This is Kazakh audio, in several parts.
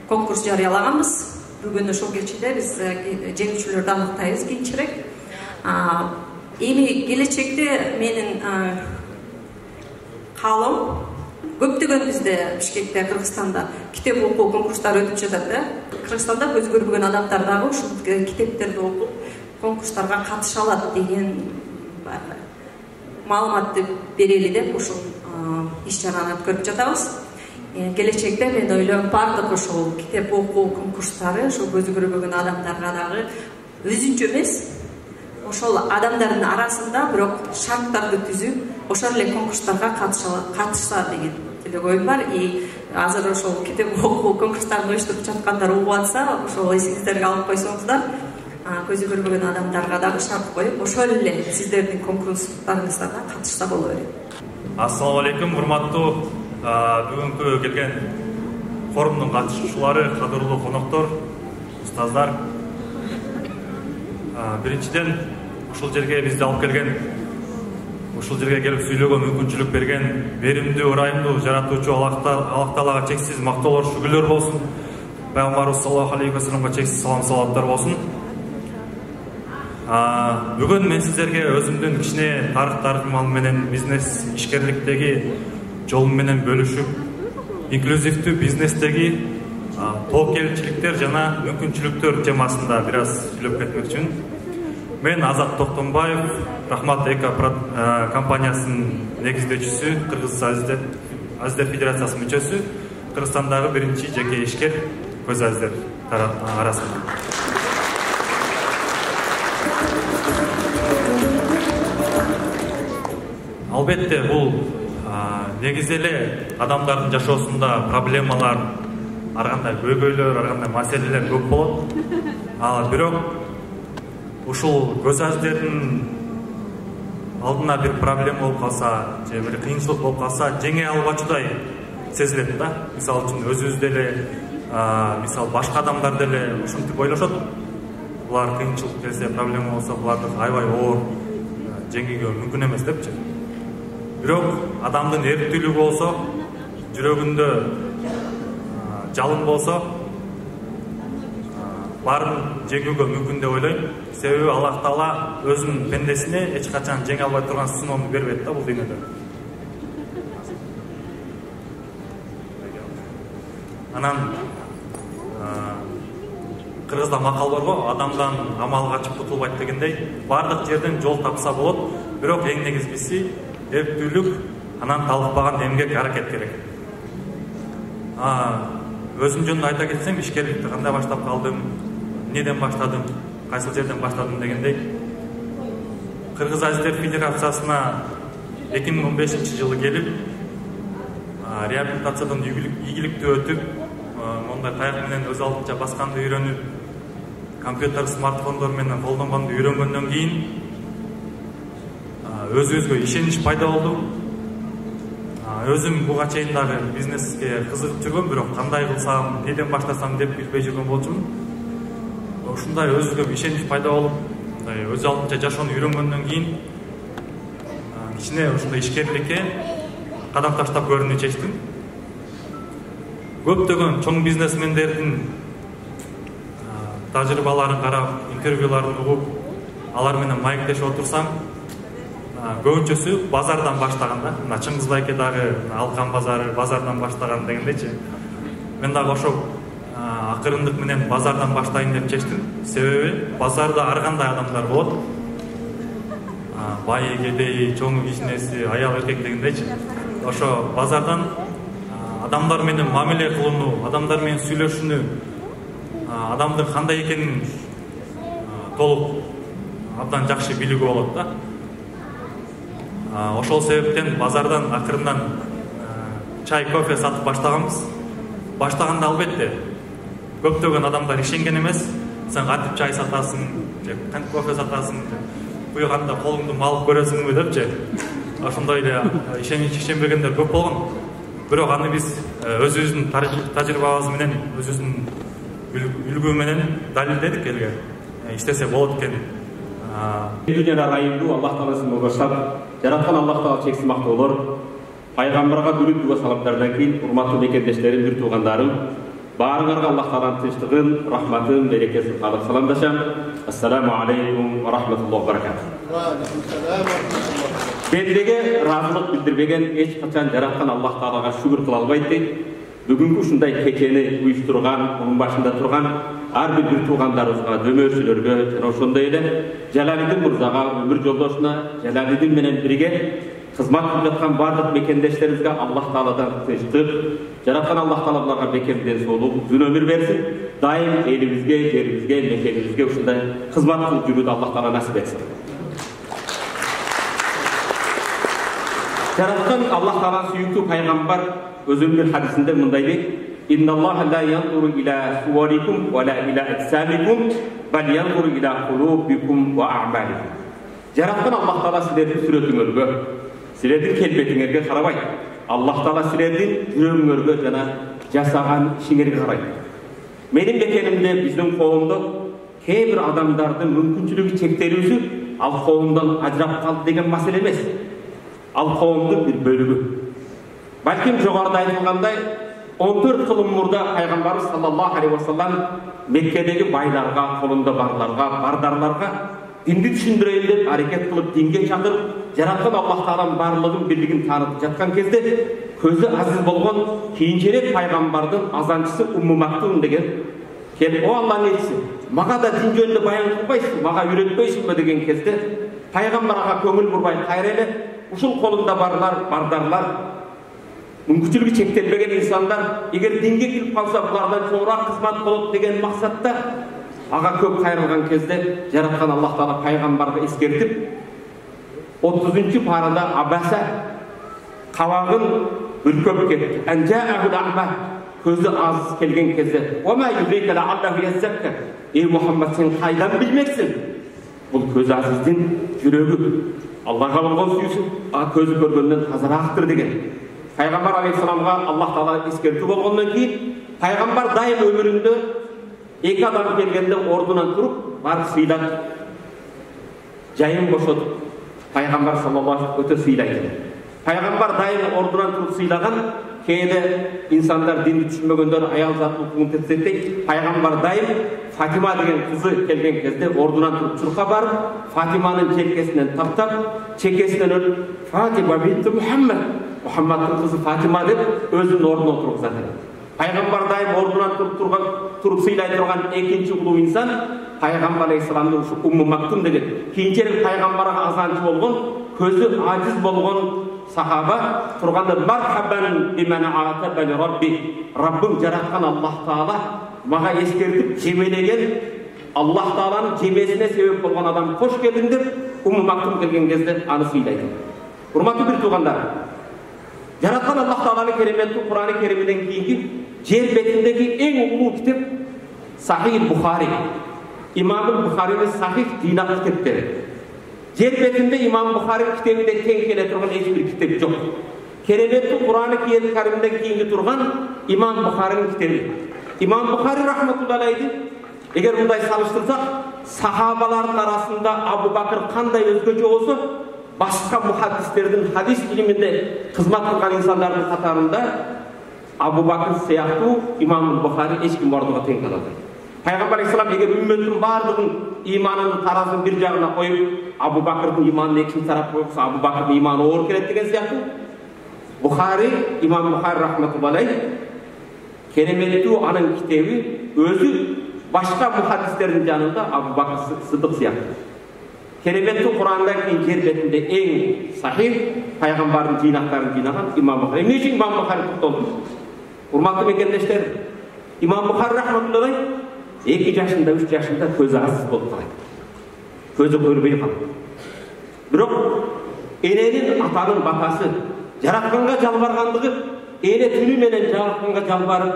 конкурс жарыялаганбыз. Бүгүн ошол кечинде биз жеңүүчүлөрдү аныктайбыз кийинчерээк. Эми келечекте менин каалоом көптөгөн бизде Бишкекте, Кыргызстанда китеп окуу конкурстары өтүп жатат да. Кыргызстанда көз көрбөгөн адамдар дагы ушул китептерди окуп конкурстарга катыша алат деген маалыматты берели деп ушул иш-чараны өткөрүп жатабыз. Келечекте мен ойлойм бардык ошол китеп окуу конкурстары ошол көз көрбөгөн адамдарга дагы өзүнчө эмес, ошол адамдардын арасында бирок шарттарды түзүп, ошол эле конкурстарга катышса деген тилегоюм бар. Азыр ошол китеп окуу конкурстарын уюштуруп жаткандар угуп атса, ошол эсиңиздерге алып койсоңуздар, көзү көрбөгөн адамдарга дагы шарт коюп, ошол эле сиздердин конкурстарыңызга да катышса боло берет. Ассаламу алейкум, урматтуу бүгүнкү келген форумдун катышуучулары, кадырлуу коноктор, устаздар. Биринчиден ушул жерге бизди алып келген, ушул жерге келип сүйлөөгө мүмкүнчүлүк берген беримдүү, ырайымдуу жаратуучу Аллах Таалага чексиз мактоолор, шүгүрлөр болсун. Пайгамбарыбыз саллаллаху алейхи ва салламга чексиз салам салаттар болсун. Бүгүн мен сиздерге өзүмдүн кичине тарыхтарым менен бизнес ишкерликтеги жолум менен бөлүшүп, инклюзивдүү бизнестеги тобокелчиликтер жана мүмкүнчүлүктөр темасында бир аз сүйлөп кетмекчимин. Мен Азат Токтомбаев, Рахмат Эко компаниясынын негиздөөчүсү, Кыргыз Азиздер Федерациясынын мүчөсү, Кыргызстандагы биринчи жеке ишкер көз азиздер арасында. Албетте, бул негизи эле адамдардын жашоосунда проблемалар, ар кандай көйгөйлөр, ар кандай маселелер көп болот. Бирок ушул көз азиздердин алдына бир проблема болуп калса, же бир кыйынчылык болуп калса, жеңе албачудай сезилет да. Мисалы үчүн өзүбүз деле, мисалы башка адамдар деле ушинтип ойлошот. Булар кыйынчылык келсе, проблема болсо, буларды аябай оор, жеңүүгө мүмкүн эмес депчи. Бирок адамдын эрктүүлүгү болсо, жүрөгүндө жалын болсо, барын жеңүүгө мүмкүн деп ойлойм. Себеби Аллах Таала өзүнүн пендесине эч качан жеңе албай турган сыноону бербейт да бул дүйнөдө. Анан кыргызда макал бар го, адамдан амал качып кутулбайт дегендей, бардык жерден жол тапса болот, бирок эң негизгиси эрктүүлүк, анан талыкпаган эмгек, аракет керек. Өзүм жөнүндө айта кетсем, ишкерликти кандай баштап калдым, эмнеден баштадым, кайсыл жерден баштадым дегендей. Кыргыз Азиздер Федерациясына 2015-жылы келип, реабилитациядан ийгиликтүү өтүп, мондай таяк менен өз алдынча басканды үйрөнүп, компьютер, смартфондор менен колдонгонду үйрөнгөндөн кийин өзүбүзгө ишенич пайда болду. Өзүм буга чейин дагы бизнеске кызыгып жүргөм, бирок кандай кылсам, неден баштасам деп билбей жүргөн болчумун. Ушундай өзүгө ишенич пайда болуп, өз алдынча жашоону үйрөнгөндөн кийин кичине ушундай ишкерликке кадам таштап көрүүнү чечтим. Көптөгөн чоң бизнесмендердин тажрыйбаларын карап, интервьюларын угуп, алар менен маектешип отурсам, көбүнчөсү базардан баштаган да. Мына Чыңгыз Байке дагы Алкан базары, базардан баштаган дегендейчи. Мен дагы ошол акырындык менен базардан баштайын деп чечтим. Себеби базарда ар кандай адамдар болот. Байы, кедейи, чоңу, кичинеси, аял, эркек дегендейчи. Ошо базардан адамдар менен мамиле кылууну, адамдар менен сүйлөшүүнү, адамдын кандай экенин толук абдан жакшы билүүгө болот да. Ошол себептен базардан акырындан чай, кофе сатып баштаганбыз. Баштаганда албетте көптөгөн адамдар ишенген эмес. Сен кантип чай сатасың, же кантип кофе сатасың, буйганда колуңду малып көрөсүңбү депчи. Ошондой эле ишенбегендер көп болгон. Бирок аны биз өзүбүздүн тажрыйбабыз менен, өзүбүздүн үлгү менен далилдедик элге. Иштесе болот экен. Дүйнөнү ырайымдуу Аллах Тааласын башкар, жараткан Аллах Таала чексиз мактоолор, пайгамбарга дүрүт дуа саламдардан кийин, урматтуу мекендештерим, бир туугандарым, Barыңарға Аллах Тааланын тынчтыгын, рахматын, берекесин каалап саламдашам. Ассаламу алейкум ва рахматуллахи ва баракатух. Бендеге разылык билдирбеген эч качан жараткан Аллах Таалага шүгүр кыла албайт дейт. Бүгүнкү ушундай кечени уюштурган, мунун башында турган ар бир туугандарыбызга, дөмөрчүлөргө жана ошондой эле Жалалидин мырзага, өмүр жолдошуна, Жалалидин менен бирге кызмат кылып жаткан бардык мекендештерибизге Аллах Тааладан тынчтык, жараткан Аллах Таала буларга бекем ден соолук, uzun ömür versin. Daim elibizge, жерибизге, мекенибизге ушундай кызмат кылып жүрүүнү Аллах Таала насип этсин. Жараткан Аллах Тааланын сүйүктүү пайгамбар өзүнүн бир хадисинде мындай дейт: "Инналлаха ла янзуру ила суворикум ва ла ила аджсамикум, бал янзуру ила кулубикум ва а'маликум." Жараткан Аллах Таала силердин сүрөтүңөргө, силердин келбетиңерге карабайт. Аллах Таала силердин жүрөгүңөргө жана жасаган ишиңерге карайт. Менин мекенимде, биздин коомдо кээ бир адамдардын мүмкүнчүлүгү чектелүүсү ал коомдон ажырап калды деген маселе эмес. Ал коомдун бир бөлүгү. Балким жогоруда айтылгандай 14 кыл мурда пайгамбарыбыз саллаллаху алейхи ва саллам Меккедеги байларга, колунда барларга, бардарларга динди түшүндүрөйүн деп аракет кылып, динге чакырып, жараткан Аллах Тааланын барлыгын, бирлигин таанытып жаткан кезде көзү азиз болгон кийинчерээк пайгамбардын азанчысы Умму Мактум деген келип, "О Аллахтын элчиси, мага да дин жөнүндө баян кылбайсызбы, мага үйрөтпөйсүзбү?" деген кезде пайгамбар ага көңүл бурбай кайра эле ушул колунда бардарлар, мүмкүнчүлүгү чектелбеген инсандар эгер динге кирип калса булардан чоңураак кызмат болот деген максатта ага көп кайрылган кезде жараткан Аллах Таала пайгамбарга эскертип 30-чы парада Абаса кабагын бүркөп кетти. Анжааху дa'ма, көзү аз келген кезде "Ва юдрика лa'аллаху yazakka", "Ey Muhammed, sen кайдан билмексиң?" Бул көз азиздин жүрөгү, Аллахка болгон сүйүүсү көзү көргөндөн тазараактыр деген. Пайгамбар алейхисаламга Аллах Таала эскертүү болгондон кийин пайгамбар дайым өмүрүндө эки адам келгенде ордунан туруп, барып сыйлап, жайын бошотуп, пайгамбар саллаллаху алейхи өтө сыйлайт. Пайгамбар дайым ордунан туруп сыйлаган, кээде инсандар динди түшүнбөгөндөр аял затын күнтетсек, пайгамбар дайым Фатима деген кызы келген кезде ордунан туруп чурка барып, Фатиманын желкесинен таптап, чекесинен өтүп, "Фатима бинти Мухаммад", Мухаммадтын кызы Фатима деп өзүнүн ордуна отургузат. Пайгамбар дайым ордунан туруп сыйлай турган экинчи улуу инсан пайгамбар алейхисаламдын ушу Умму Мактум деген кийинчерээк пайгамбарга азанчы болгон, көзү ажиз болгон сахаба турганда "Мархабан биман атабани Rabbi", Rabbim жараткан Аллах Таала мага эскертип жебелеген, Аллах Тааланын жебесине себеп болгон адам кош келдиң деп Умму Мактум келген кезде аны сыйлайт. Урматтуу бир туугандар, жараткан Аллах Тааланын кереметтүү Кур'аны кериминен кийинки жер бетиндеги эң улуу китеп Сахih Бухари. Имам Бухаринин Сахih жыйнак китептери. Жер бетинде Имам Бухари китебинде тең келе турган эч бир китеп жок. Кереметтүү Кур'аны кериминен кийинки турган Имам Бухаринин китеби. Имам Бухари рахматуллахи эгер мындай салыштырсак, сахабалардын арасында Абу Бакыр кандай өзгөчө болсо, башка мухаддистердин хадис илиминде кызмат кылган инсандардын катарында Абу Бакыр сыяктуу Имам Бухари эч ким ордуга тең кала албайт. Пайгамбар алейхисалам эгер үммөттүн баардыгын иманын таразын бир жагына коюп, Абу Бакырдын иманын экинчи тарапка койсо, Абу Бакырдын иманы оор келет деген сыяктуу. Бухари, Имам Бухари рахматуллахи кереметтүү анын китеби өзү башка мухаддистердин жанында Абу Бакыр Сыдык сыяктуу. Кереметтүү Кур'андан кийин жер бетинде эң сахih пайгамбардын жыйнактарын жыйнаган Имам Бухари. Эмне үчүн Имам Бухари токтолду? Урматтуу мекендештер, Имам Бухари рахматуллахи 2 жашында, 3 жашында көзү азиз болуп калат. Көзү көрбөй калат. Бирок эненин атанын батасы жаратканга жалбаргандыгы, эне түнү менен жаратканга жалбарып,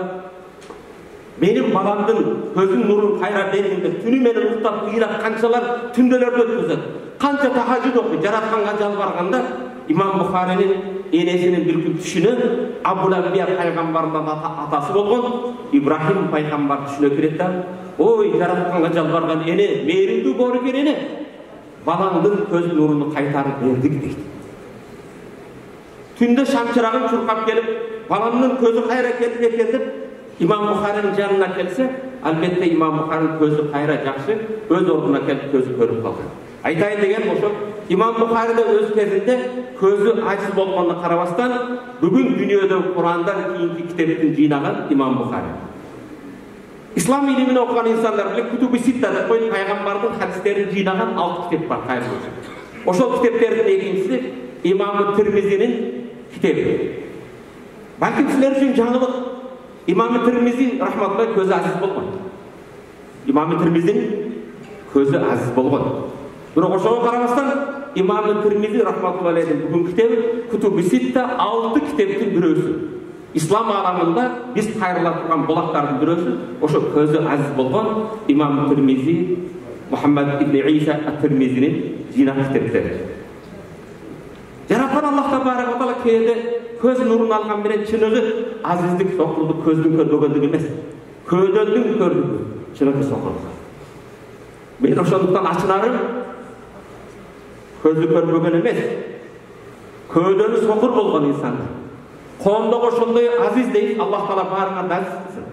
менин баламдын көзүн нурун кайра бергин деп түнү менен уктап ыйлап канчалар түндөлөрдө өткөзөт. Канча тахажжуд окуйт, жаратканга жалбарганда Имам Бухаринин энесинин бир күн түшүнө Абул Анбия пайгамбардын атасы болгон Ибрахим пайгамбар түшүнө кирет да, "Ой, жаратканга жалбарган эне, мээримдүү боорукер эне, балаңдын көз нуруну кайтарып бердик" дейт. Түндө шамчырагын чуркап келип, баламдын көзү кайра келди экен деп İmam Buxarinin janına kelсе, albatta İmam Buxarinin көзі қайра жақсы, өз орнына келіп көзі көріп қалған. Айтайын деген ошо, İmam Buxari да өз кезінде көзі aciz болғанына қарабастан, бүгін дүниеде Құрандан кейінгі кітаптың жинаған İmam Buxari. İslam ilimini okuyan insanlar bile Kütüb-i Sitta'da koyup Peygamber'in hadislerini jinagan 6 kitap var. Oşol kitapların ekincisi İmam-ı Tirmizi'nin kitabı. Belki sizler için canlılık. İmam-ı Tirmizi rahmatullah közü aziz bolgan. İmam-ı Tirmizi'nin közü aziz bolgan. Buna oşoğa karamazdan İmam-ı Tirmizi rahmatullah aleyhin bugün kitabı Kütüb-i Sitta 6 kitaptın birösü. İslam alamında biz qayrılatırgan bulakların birösü oşo közü aziz bolgan İmam-ı Tirmizi Muhammed ibn İsa at-Tirmizi'nin jina kitapları. Jaratan Allah tabarak ve taala keyde köz nurunu algan bilen çınıgı azizlik sokuldu közdün körgöndügü emes. Ködöndün kördügü çınıgı sokuldu. Ben oşonduktan açınarım közdü körgögen emes. Ködönü sokur bolgan insanlar. Qo'mda qo'shonday aziz deyip Allah Taala barına da azizsin.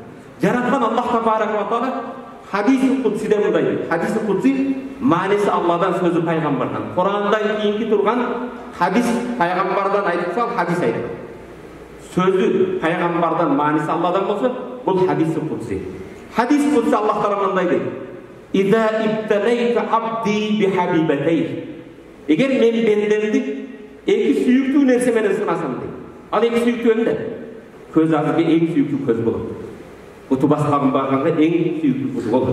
Yaratgan Allah Tabarak ve Taala hadis-i kudside bunday. Hadis-i kudsi manisi Allah'dan sözü peygamberden. Kur'an'dan keyinki turgan hadis peygamberden aytsa hadis aytır. Sözü peygamberden manisi Allah'dan olsa bu hadis-i kudsi. Hadis-i kudsi Allah Taala bunday deydi. İza ibtalayta abdi bihabibetayh. Eğer men bendemdi iki suyuktü nerse meni sınasam deydi. Al en suyuktü önde. Köz azizge en suyuktü köz bulur. Utu basqağın bağırғанға en suyuktü kutu olur.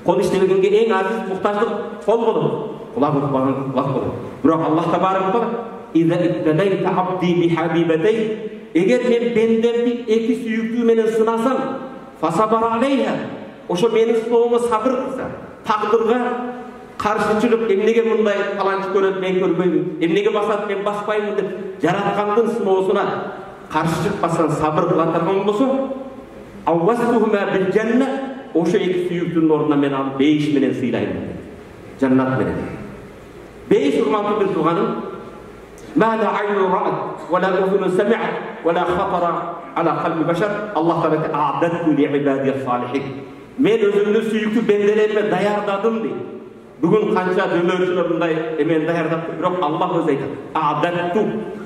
Kol işlemegенге en aziz muhtaçlık kol bulur. Kulak utbağın kulak bulur. Бірақ Allah tabaraka wa taala İza ibtalayta abdi bihabibetayh. Eğer men bendemdi iki suyuktü meni sınasam fasabar aleyha. Oşo meni sınauıma sabır kılsa. Taqdırga karşı çıkıp emnege bunday falançı köröt men körбөймүн. Emnege basat men baspаймын деп жараткандын сыноосуна каршы чыкпастан сабыр кыла турган болсо Avvastuhuma bil cennet. Oşo iki suyuktun oruna men alıp beyiş menen sıylayım. Cennet menen. Beyiş urmantı bir tuğanım. Ma la aynu ra'at, ve la uzunu semi'at, ve la khatara ala kalbi beşer. Allah taala a'dattu li ibadiyas salihin. Men özümdü suyuktu bendelerime dayardadım deydi. Bugün kança dömörçüler bunday men dayardadım. Biroq Allah öz aytadi. A'dattu.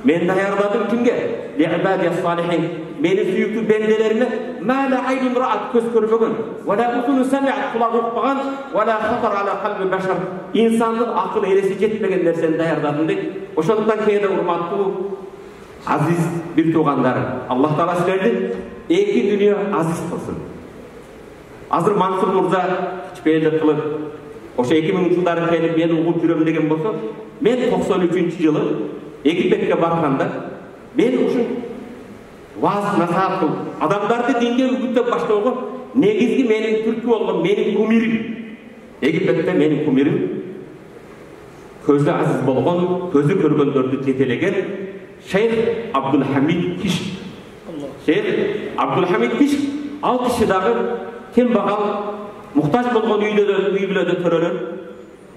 Men dayardadım kimge? Li ibadiyas salihin. Meni suyuktu bendelerime ma la aynun ra'at köz körmögen ve la uzunu semi'at kulak ukpagan ve la khatar ala kalbi beşer. İnsanlık akıl eresi jetmegen nerseni dayardadım deydi. Oşondan keyde urmаттуу aziz bir tuğandarım. Allah Taala sizlerdi iki dünya aziz kılsın. Azır Mansur Murza hiçbirlik kılıp oşo 2000 жылдары kelip men uğup jürem degen bolsa men 93-жылы Egipetke barganda men uşun vaaz nasihat kılıp adamdарды dinge ügütte başlauga negizgi menin türkü bolgan menin kumirim Egipet'te menin kumirim közü aziz bolgan közü körgöndördü jetelegen Şeyh Abdülhamid Kişk. Şeyh Abdülhamid Kişk 6 kişidagi kembagал muhtaç bolgan üy bilöde törölөр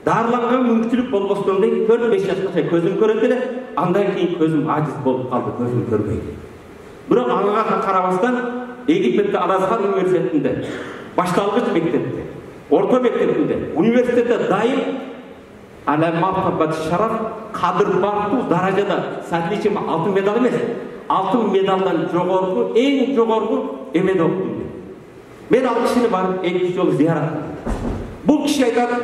darlangan mümkünçülük bolbostondey 4-5 yaşgacha közüm körөт эле andan keyin közüm aciz bolup kaldı közüm körбөйт. Biroq anga karabastan Egipet'te Al-Azhar Üniversitesi'nde başlangıç mektepte, orta mektepinde, üniversitede daim alamat tabbat şaraf kadır bartu darajada sadece altın medal emas, altın medaldan jogorgu, en jogorgu emed okudum. Men al kişini barıp en yolu ziyaret ettim. Bu kişi aytadi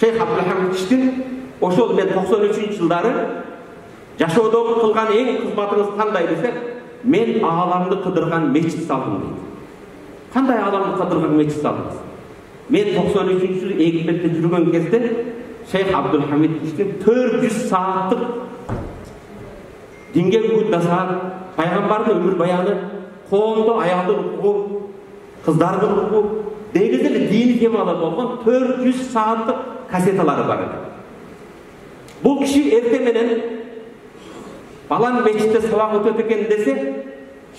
Şeyh Abdülhamid Kişkin oşol men 93-жылдары жашоодогу кылган эң кызматыңыз кандай десе men alamды кыдырган мечит салдым дейт. Кандай аламды кыдырган мечит салдыңыз? Men 93-жылы Egipet'te жүргөн кезде Şeyh Abdülhamid Kişkin 400 saatlık dinge ügüt насаат, пайгамбардын өмүр баяны, коомдо аялдын укугу, кыздардын укугу, негизинде дини темалар болгон 400 saatlık kasetалары бар экен. Бул киши эрте менен балан мечитте сабак өтөт экен десе,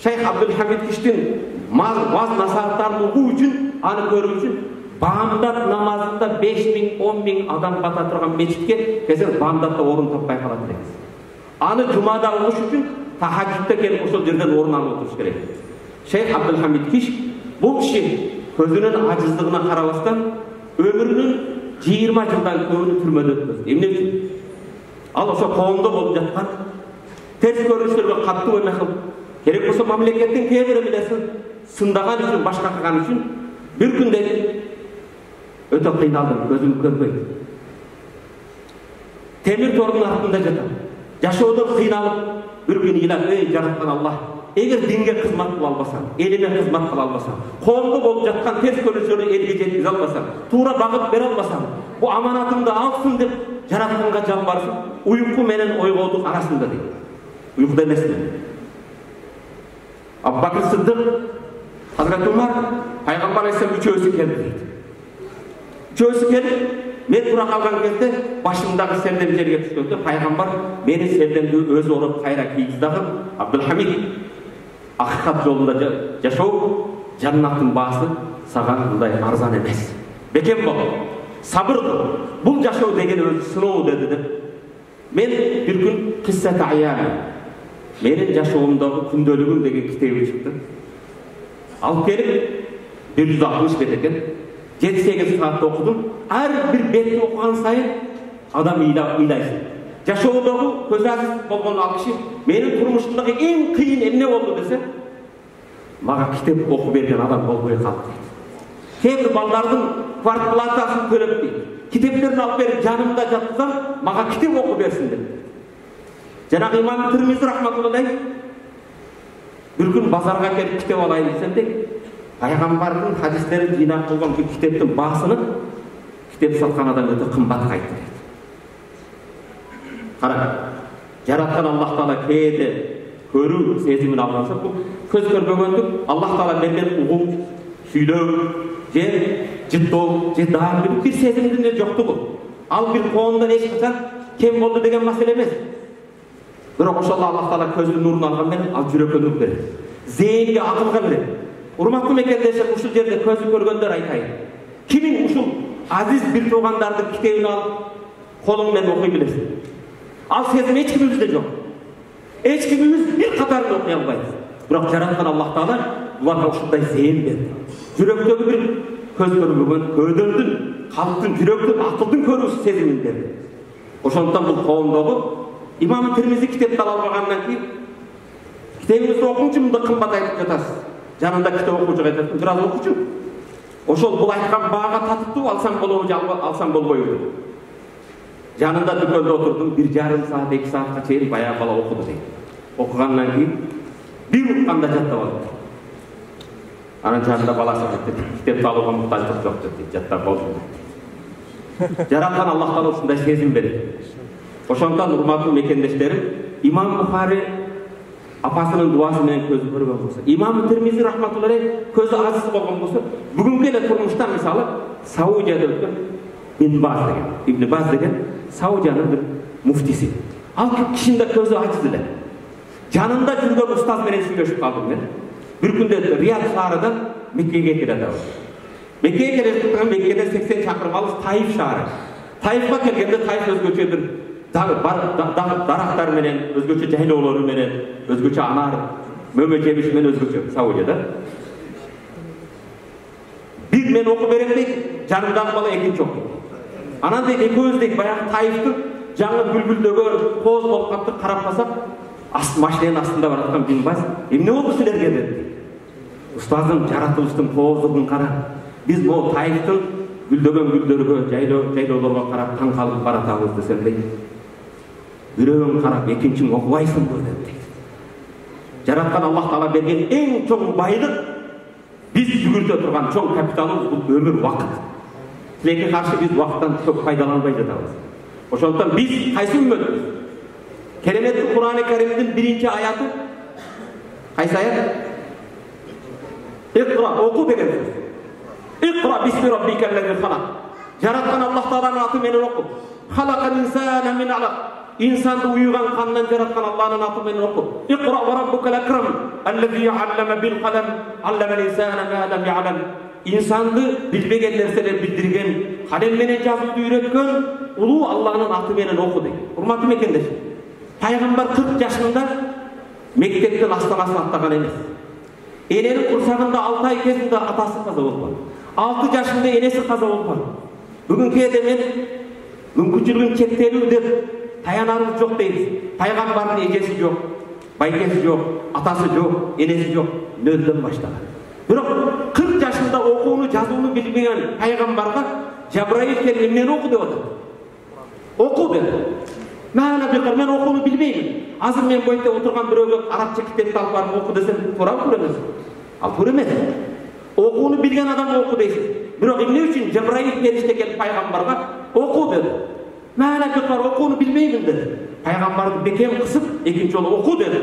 Şeyh Abdülhamid Kişkin vaz насааттарын угуу үчүн, аны көрүү үчүн Bağımdat namazında 5.000-10.000 adam bata turgan mecitke kesin Bağımdat'ta orun tapmay kalat deriz. Anı Cuma'da oluş üçün tahajjudda kelip oşol жерден orun alып oturuş керек. Şeyh Abdülhamid Kiş bu kişi közünün acizliğine karabastan ömrünün 20 yıldan köpünü türmede ötküzdü. Emne üçün? Al oşo koğumda bolup жатқан ters görünüşlerге katты oynak kılıp керек болса мамлекеттин кээ бир эмелесин сындаган үчүн башка кылган үчүн бир күндө өтө кыйналдым, көзүм көрбөйт. Темир тордун артында жатам. Жашоодон кыйналып бир күн ыйлап, ey жараткан Аллах, эгер динге кызмат кыла албасаң, элиме кызмат кыла албасаң, коомдо болуп жаткан терс көрүнүштөрдү элге жеткизе албасаң, туура багыт бере албасаң, бу аманатымды алсын деп жаратканга жалбарып, уйку менен ойгоодук арасында дейт. Uykuda emesmi? Abu Bakr Sıddık, Hazreti Umar, Peygamber Aleyhisselam üçöğüsü geldi deydi. Üçöğüsü gelip, men tura kalgan кезде başımdaki serdem жерге түшкөндө Peygamber meni serdemdi өзү оруп кайра кийгизди дагы, Abdülhamid, акыйкат жолунда жашоо, жаннаттын баасы сага мындай арзан эмес. Бекем бол, сабыр кыл. Бул жашоо деген өзү сыноо деди деп. Мен бир күн киссата аяны менин жашоомдогу күндөлүгүм деген китеби чыкты. Алып келип 160 бет экен. 7-8 саатта окудум. Ар бир бетти окуган сайын адам ыйлайсың. Жашоодогу көз ажиз болгон ал киши менин турмушумдагы эң кыйын эмне болду десе, мага китеп окуп берген адам болбой калды дейт. Кээ бир балдардын квартплатасын төлөп дейт. Kitaplarını alıp verip canımda жатсам, maga kitap oku versin dedi. Cenab-ı İmam Tirmizi rahmetullahi bir gün bazarga kelip kitap alayım desem de, Peygamber'in hadisleri jinak kılgan bir kitaptın basını kitap satkan adam öte kımbat kayıttı dedi. Kara, yaratkan Allah Teala keyde körü sezimini algansa, bu köz körбөгөндүк Allah Teala bergen uğum, süylöv, jittoo, jiddaan bir sezimdin de жоктугу. Al bir koğundan eş kısan, kem boldu degen masele emes. Biroq oşallah Allah Teala közünün nurunu algan men, al jürökö nur berer. Zeynge akılga berer. Urmatlı mekendeship uşul jerde közü көргөндөр айтайын. Kimin uşul aziz bir tuğandardын kitebini alıp kolun men okuy bilesin. Al sezim hiç kimimizde yok. Hiç kimimiz bir katarını okuy albayız. Biroq jaratkan Allah Teala bularga uşulday zeyn berdi. Jüröktөгү bir көз көрбөгөн, көдөрдүн, калктын, жүрөктүн, акылдын көрүүсү сезимин берди. Ошондуктан бул коомдогу Имам Тирмизи китепти ала албагандан кийин китебиңизди окуңчу, мында кымбат айтып жатасыз. Жанында китеп окуучуга айтасың, бир аз окучу. Ошол бул айткан баага татыктуу, алсаң болобу же алсаң болбойбу. Жанында дүкөндө отурдум, 1,5 саат, 2 саатка чейин баягы бала окуду дейт. Окугандан кийин бир укканда жаттап алды. Анан жанында баласы айтты, китепти алууга муктаждык жок деп, жаттап болду. Жараткан Аллах Таала ушундай сезим берди. Ошондон урматтуу мекендештерим, Имам Бухари апасынын дуасы менен көзү көргөн болсо, Имам Тирмизи рахматуллахи көзү азиз болгон болсо, бүгүнкү эле турмушта мисалы Саудияда өткөн Ибн Баз деген Саудиянын бир муфтиси. Ал кишинде көзү ажиз эле. Жанында жүргөн устаз менен сүйлөшүп калдым мен. Bir günde Riyad şahırından Mekke'ye geldi. Mekke'ye geldi, Mekke'de 80 çakırım alış Taif şahırı. Taif'e geldiğinde Taif özgöçe bir daraktar menen, özgöçe cahil menen, özgöçe anar, mömöcemiş menen özgöçe Saudi'de. Bir men oku veremdik, canımdan bala ekin çok. Anan deydi, eközdik, bayağı Taif'ti, жаңы бүлбүлдөгө коз болуп калды, карап калсак, машинанын астында бараткан Бин Баз, эмне болду силерге dedi. Устаздын жаратылыштын кооздугун кара. Биз могу Таифтын гүлдөгөн гүлдөргө, жайлоолорго карап таң калып баратабыз десем дейт. Бирөөгүн карап, экинчиң окубайсыңбы dedi. Жараткан Аллах Таала берген эң чоң байлык, биз жүгүртө турган чоң капиталыбыз бул өмүр, убакыт. Тилекке каршы биз убакыттан көп пайдаланбай жатабыз. Ошондон биз кайсы үммөтпүз? Keremetli Kur'an-ı Kerim'in 1. ayatı kaysi ayat? İkra, oku degen söz. İkra bismi rabbikellezi halak. Yaratkan Allah Teala'nın atı menen oku. Halakal insana min alaq. İnsandı uyugan kandan yaratkan Allah'ın atı menen oku. İkra ve rabbukel ekrem. Ellezî alleme bil kalem. Allemel insana ma lem ya'lem. İnsandı bilbegen nerseler bildirgen, kalem menen жазууду үйрөткөн улуу Allah'ın atı menen oku deydi. Hurmatlı mekendeshim. Peygamber 40 yaşında mektepten astanasını attаған емес. Enенин курсагында 6 ай кезинде атасы каза болуп 6 жашында энеси каза болуп. Бүгүнкү кезде мен мүмкүнчүлүгүм чектелүү деп таянарыбыз жок дейбиз. Пайгамбардын эжеси жок, байкеси жок, атасы жок, энеси жок, нөлдөн баштаган. Бирок 40 жашында окууну, жазууну билбеген пайгамбарга Жабраил келип эмнени оку деп атат? Оку dedi. Men okunu bilmeyim. Azır men boyunca oturgan biröөгө Arapça kitapты alıp barıp oku desem to'ra mı emez? Al to'ra emes. Okunu bilgen adam oku deysiz. Bирок эмне үчүн Жабраил периште келип пайгамбарга oku dedi. Men okunu bilmeyim dedi. Paygambарды бекем кысып, экинчи жолу oku dedi.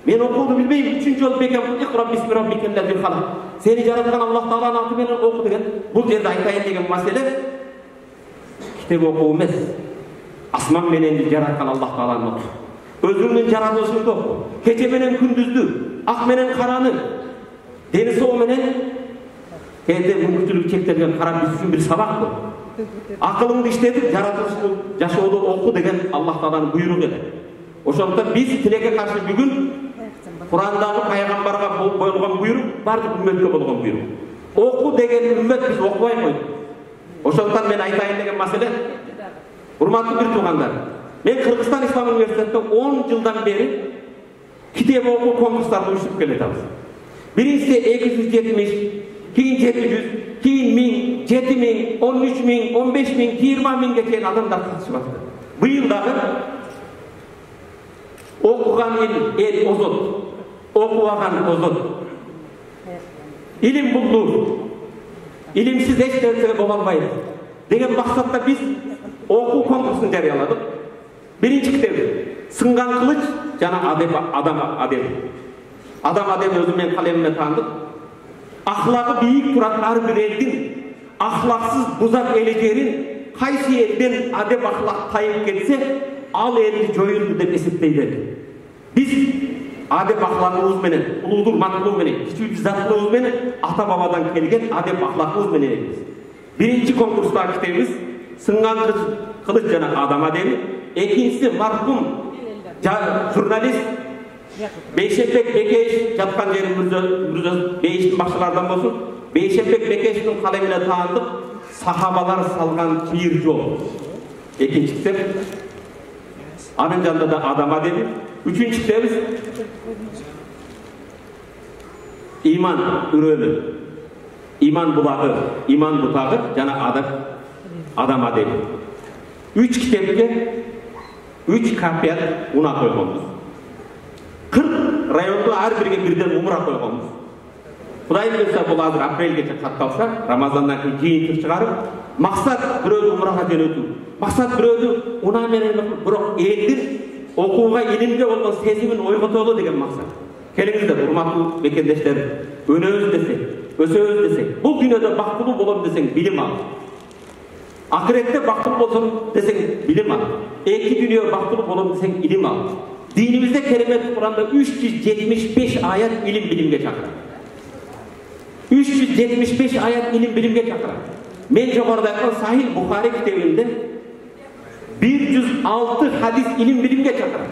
Men okunu bilmeyim, üçüncü жолу бекем Iqra bismi rabbikellezi halaq. Seni жараткан Аллах Тааланын аты менен oku деген. Бул жерде айтайын деген маселе китеп окуу эмес. Asman menен жараткан Аллах Тааланын аты. Өзүңдүн жаратылышыңды оку. Кече менен күндүздү, ак менен караны, дени соо менен кээде мүмкүнчүлүгү чектелген кара биз үчүн бир сабак бул. Акылыңды иштетип, жаратылышты жашоодо оку деген Аллах Тааланын буйругу эле. Ошондуктан биз тилекке каршы бүгүн Курандагы пайгамбарга коюлган буйрук бардык үммөткө болгон буйрук. Оку деген үммөт биз окубай койдук. Ошондуктан мен айтайын деген маселе, урматтуу бир туугандар, мен Кыргызстан Ислам университетинде 10 жылдан бери китеп окуу конкурстарды уюштуруп келатабыз. Биринчиси 270, кийин 700, кийин 1000, 7000, 13000, 15000, 20000 чейин адамдар катышып атты. Быйыл дагы окуган эл озот, окубаган озот. Илим бул нур. Илимсиз эч нерсе боло албайт деген максатта биз окуу конкурсун жарыяладык. Биринчи китеп Сынган кылыч жана Адам Адем өзү менен калемине таандык. Ахлагы бийик турат ар бир элдин ахлаксыз бузак элежерин кайсы элден адеп ахлак тайып кетсе, ал элди жоюлду деп эсептейди. Биз адеп ахлакыбыз менен, улуудук мактылуу менен, кичүүчү заттылыгыбыз менен ата бабадан келген адеп ахлакыбыз менен элбиз. Биринчи конкурстагы китебиз Сынган кылыч жана Адам Адем. Экинчиси мархум журналист Бейшенбек Бекеш, жаткан жерибизде Бейиштин бакчылардан болсун, Бейшенбек Бекештин калемине таандык сахабалар салган чыйыр жол. Экинчи китеп. Анын жанында да Адам Адем. Үчүнчү китебиз Иман үрөлү. Иман булагы, иман бутагы жана Адам Адем. 3 китепке 3 капият уна койгонбуз. 40 районду ар бирге бирден умра койгонбуз. Кудай буюрса бул азыр апрелгече катталса, Рамазандан кийин жыйынтык чыгарып, максат бирөөдү умрага жөнөтүү. Максат бирөөдү уна менен, бирок элдин окууга, илимге болгон сезимин ойготолу деген максат. Келиңиздер, урматтуу бекендештер, өнөбүз десек, өсөбүз десек, бул дүйнөдө бактылуу болом десең билим ал. Акыретте бактылуу болсоң десең билим ал. Эки дүйнө бактылуу болом десең илим ал. Dinimizde Kerimет Kur'an'da 375 ayet ilim bilimge çakırar. 375 ayet ilim bilimge çakırar. Men jogarda aytkan Sahih Bukhari kitabında 106 hadis ilim bilimge çakırar.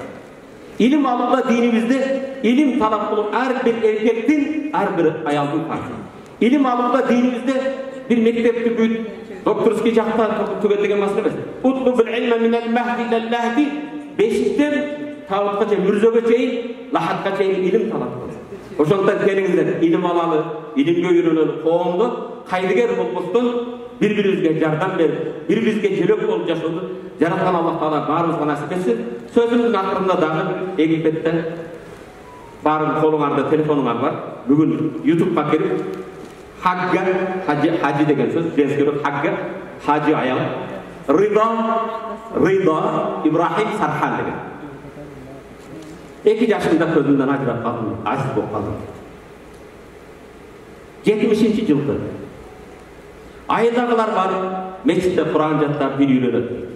İlim alıpla dinimizde ilim talap bulup her bir erkektin, her bir ayaldın farkı. İlim alıpla dinimizde bir mektepti büyüt, doktorski jakta tügetligen masal emez. Utlubul ilme minel mehdi ilel lahdi, beşikten tağutkaça, mürzöge çeyin, lahatkaça ilim talap bulup. Oşontан келиңиздер, ilim alalı, ilimge үйрөнөлү, коомдо кайдыгер болбостон бири-бирибизге жардам берип, бири-бирибизге жөрөк болуп жашоодо жараткан Аллах Таала баарыбызга насип этсин. Сөзүмдүн акырында дагы Египетте баарын колуңарда телефонуңар бар. Бүгүн YouTube'га кирип Хагга, хажи деген сөз, жескөрөк Хагга, хажи аял, Рыда Ибрахим Сархан деген. 2 yaşında közünden ajırap kaldım, aziz болып kaldım. 70. жылды. Айылдағылар бар, мешітте Құран жаттап bir үйренеді.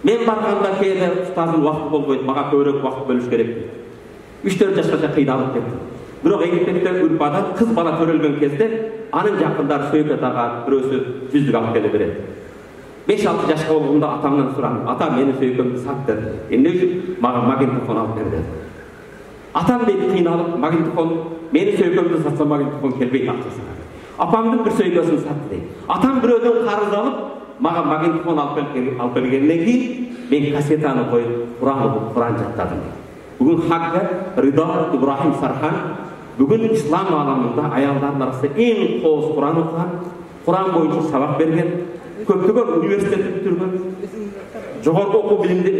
Мен барғанда кейде ұстазым уақыт болбойды, маған көбірек уақыт бөліш керек. 3-4 жашқаша қиналып кетті. Бирок Египетте үрпада қыз бала төрөлгөн кезде анын жақындары сөйкет аға бирөөсү 100 алып келе береді. 5-6 жашқа болгондо атамдан сурадым. Ата мени сөйкөмдү сат dedi. Эмне үчүн? Мага магнитофон алып бер dedi. Atam deyip kıynalıp, magnetofon meni söykөмдү сатсам магнитофон келбейт акчасына. Апамдын бир сөйкөсүн сатты дейт. Атам бирөөдөн карыз алып, мага магнитофон алып бергенден кийин мен кассетаны коюп Куран жаттадым. Бүгүн Хакка Рыда Ибрахим Сархан бүгүн ислам ааламында аялдардын арасында эң кооз Куран окуган, Куран боюнча сабак берген, көптөгөн университетти бүтүргөн, жогорку окуу билимди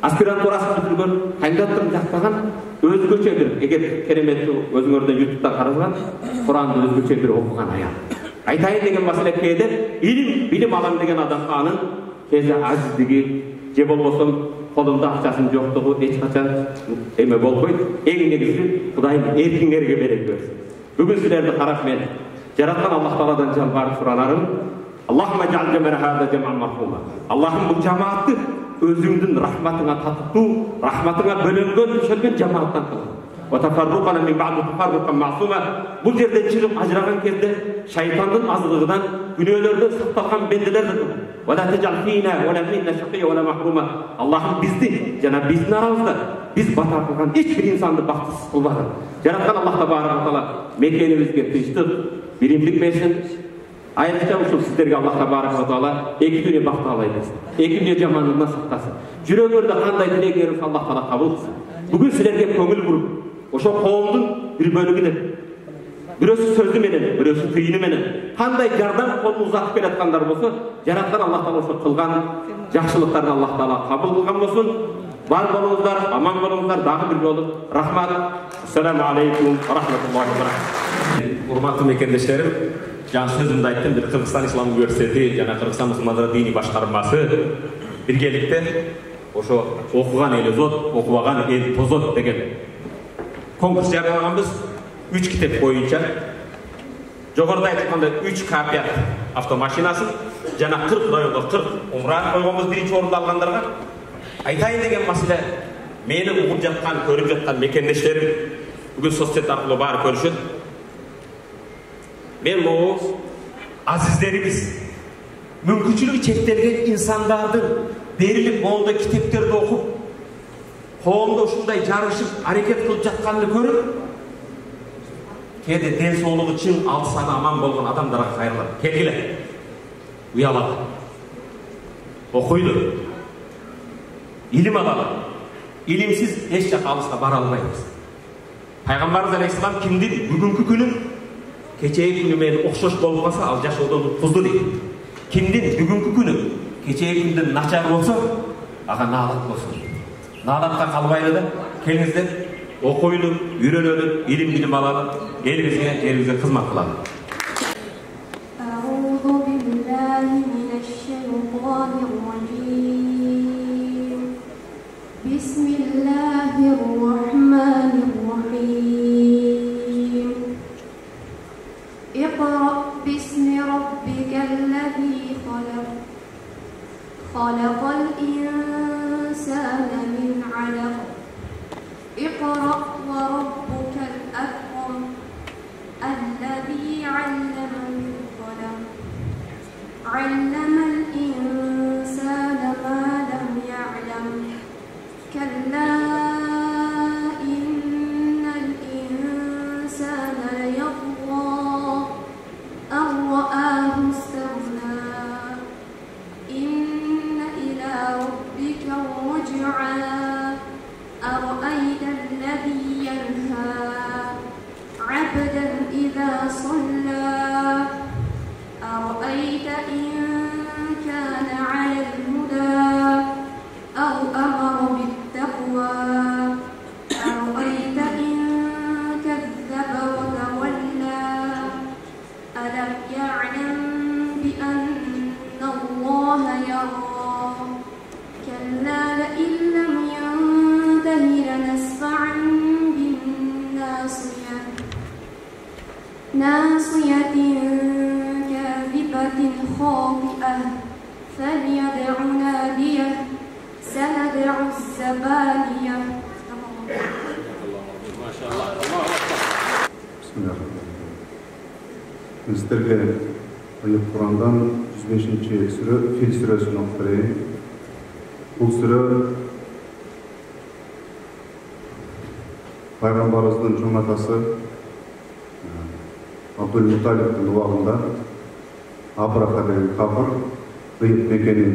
аспирантурасын бүтүргөн, кандидаттыгын жактаган өзгөчө бир, эгер кереметтүү өзүңөрдөн YouTube'дан карасаңар, Куранды өзгөчө бир окуган аял. Айтайын деген маселе кээде билим алам деген адамга анын кээде ажиздиги же болбосо колунда акчасынын жоктугу эч качан эме болбойт. Эң негизи Кудайым эркиңерге бере берсин. Бүгүн силерди карап мен жараткан Аллах Тааладан жалбарып суранарым. Аллахумма жа'ал jama'ana hada jama'an marhuma. Аллахым бул жамаатты өзүңдүн рахматыңа татыктуу, рахматыңа бөлөнгөн, төшөлгөн жамааттан кыл. Ва тафарруqana min ba'd tafarruqan ma'suma. Бул жерден чыгып ажыраган кезде шайтандын азыгыгынан, күнөөлөрдөн сакталган бенделерди кыл. Ва la taj'al fina wa la minna shaqiyya wa la mahrum. Аллахым бизди жана биздин арабызда биз бата кылган эч бир инсанды бактысыз кылбагын. Жараткан Аллах Табарак Таала мекенибизге тынчтык, биримдик берсин. Айрыкча ушул сиздерге Аллах Табарак Таала эки дүние бакталай берсин. Эки дүние жамандыгынан сактасын. Жүрөгүңөрдө кандай тилегиңерди Аллах Таала кабыл кылсын. Бүгүн силерге көңүл буруп, ошо коомдун бир бөлүгүнө бирөөсү сөзү менен, бирөөсү тыйыны менен кандай жардам колун узатып келаткандар болсо, жараткан Аллах Таала ошо кылган жакшылыктарды Аллах Таала кабыл кылган болсун. Бар болуңуздар, аман болуңуздар. Дагы бир жолу рахмат. Ассаламу алейкум ва рахматуллахи ва баракатух. Урматтуу мекендештерим, жаңы сөзүмдү айттым, бир Кыргызстан Ислам университети жана Кыргызстан мусулмандар диний башкармасы биргеликте ошо окуган эл озот, окубаган эл тозот деген конкурс жарыялаганбыз. 3 китеп боюнча жогоруда айткандай 3 копия автомашинасы жана 40 районго 40 умра койгонбуз. Биринчи орунду алгандарга айтайын деген маселе, мени угуп жаткан, көрүп жаткан мекендештерим бүгүн соцсет аркылуу баары көрүшөт. Мен могу азиздерибиз, мүмкүнчүлүгү чектелген инсандардын берилип моундай китептерди окуп, коомдо ушундай жарышып, аракет кылып жатканын көрүп, кээде ден соолугу чың, алты саны аман болгон адамдарга кайрылат. Келгиле, уялалы, окуйлу, илим алалы. Илимсиз эч жака алыска бара албайбыз. Пайгамбарыбыз алейхисалам кимдин бүгүнкү күнү кечеги күнү менен окшош болуп калса, ал жашоодон уткузду дейт. Кимдин бүгүнкү күнү кечеги күндөн начар болсо, ага наалат болсун. Наалатка калбайлы да, келиңиздер, окуйлу, үйрөнөлү, илим билим алалы, элибизге, жерибизге кызмат кылалы. اقرأ باسم ربك الذي خلق خلق الإنسان من علق اقرأ وربك الأكرم الذي علم بالقلم علم الإنسان ما لم يعلم كلا إن الإنسان ليطغى أن رآه استغنى إن إلى ربك الرجعى أرأيت الذي ينهى عبدا إذا صلى أرأيت إن كان على الهدى أو أمر بالتقوى أرأيت إن كذب وتولى ألم يعلم بأن الله يرى كلا لئن لم ينته لنسفعا بالناصية ناصية كاذبة خاطئة فليدع ناديه سندع الزبانية. ما شاء الله. بسم الله الرحمن الرحيم. Sizlerge Ayet Kur'an'dan 105. sure Fil suresini okuyayım. Bu sure Peygamberimizin çoğun atası Abdülmuttalib'in ubağında Abraha деген kafir kıyıp mekeni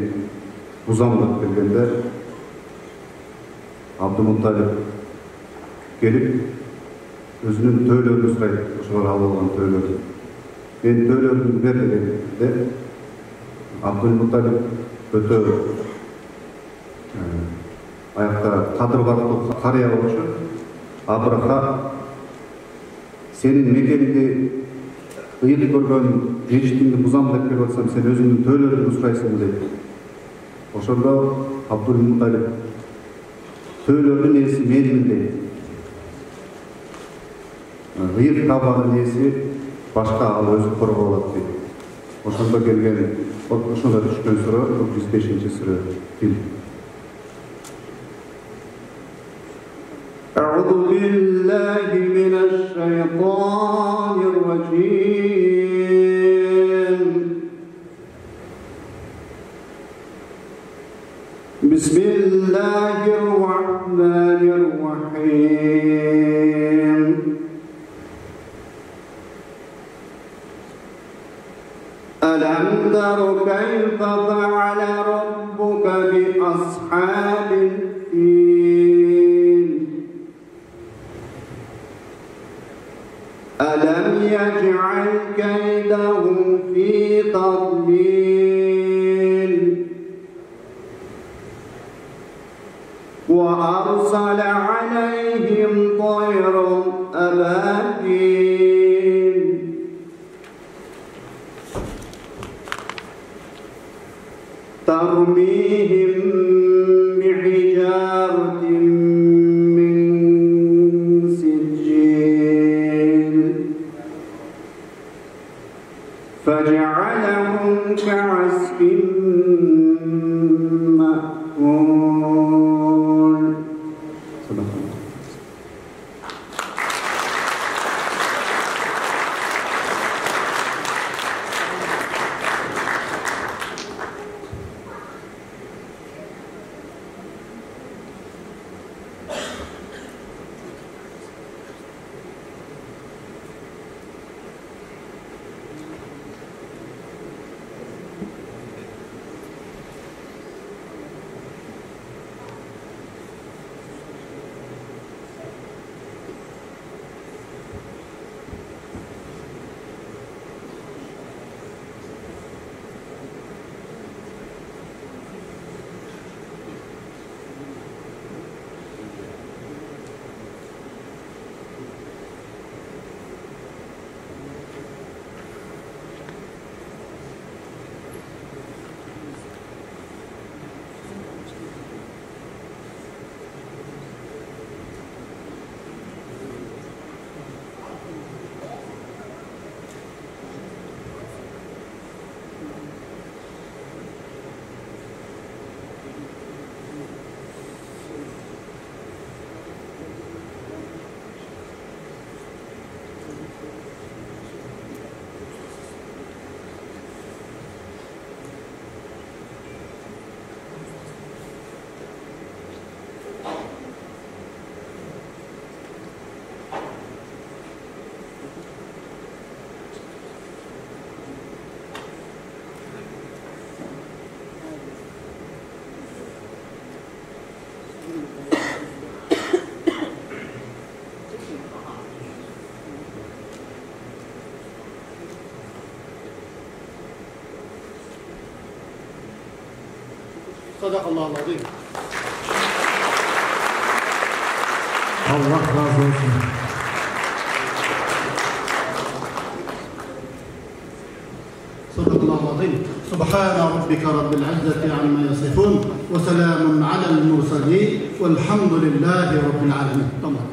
buzamlık kelgende Abdülmuttalib gelip özünün töylörünü sıraydı. Oşular alı olan töylörünü. Ben töylörünü ver degende Abdülmuttalib öte ayakta kadırgarlıklı karıya oluşu Abraha senin mekeninde ıyık görgön ejittingdi buzam dep kelip atsam sen özüңdүn töөлөрүн сурайсың дейт. Ошондо Абдулмуталип töөлөрдүн ээси менмин дейт. Iyık табанын ээси башка ал өзү коргоп алат дейт. Ошондо келген ошондо түшкөн сүрө 105-сүрө Фил. أعوذ بالله من الشيطان الرجيم بسم الله الرحمن الرحيم ألم تر كيف فعل ربك بأصحاب الفيل ألم يجعل كيدهم في تضليل وأرسل عليهم طيرا أبابيل ترميهم بحجارة من سجيل فجعلهم كعصف مأكول. صدق الله. Sadakallahu azim. Allah razı olsun. Sadakallahu azim. Subhana rabbika rabbil izzati amma yasifun ve selamun alel mursalin velhamdülillahi rabbil alamin. Tamam.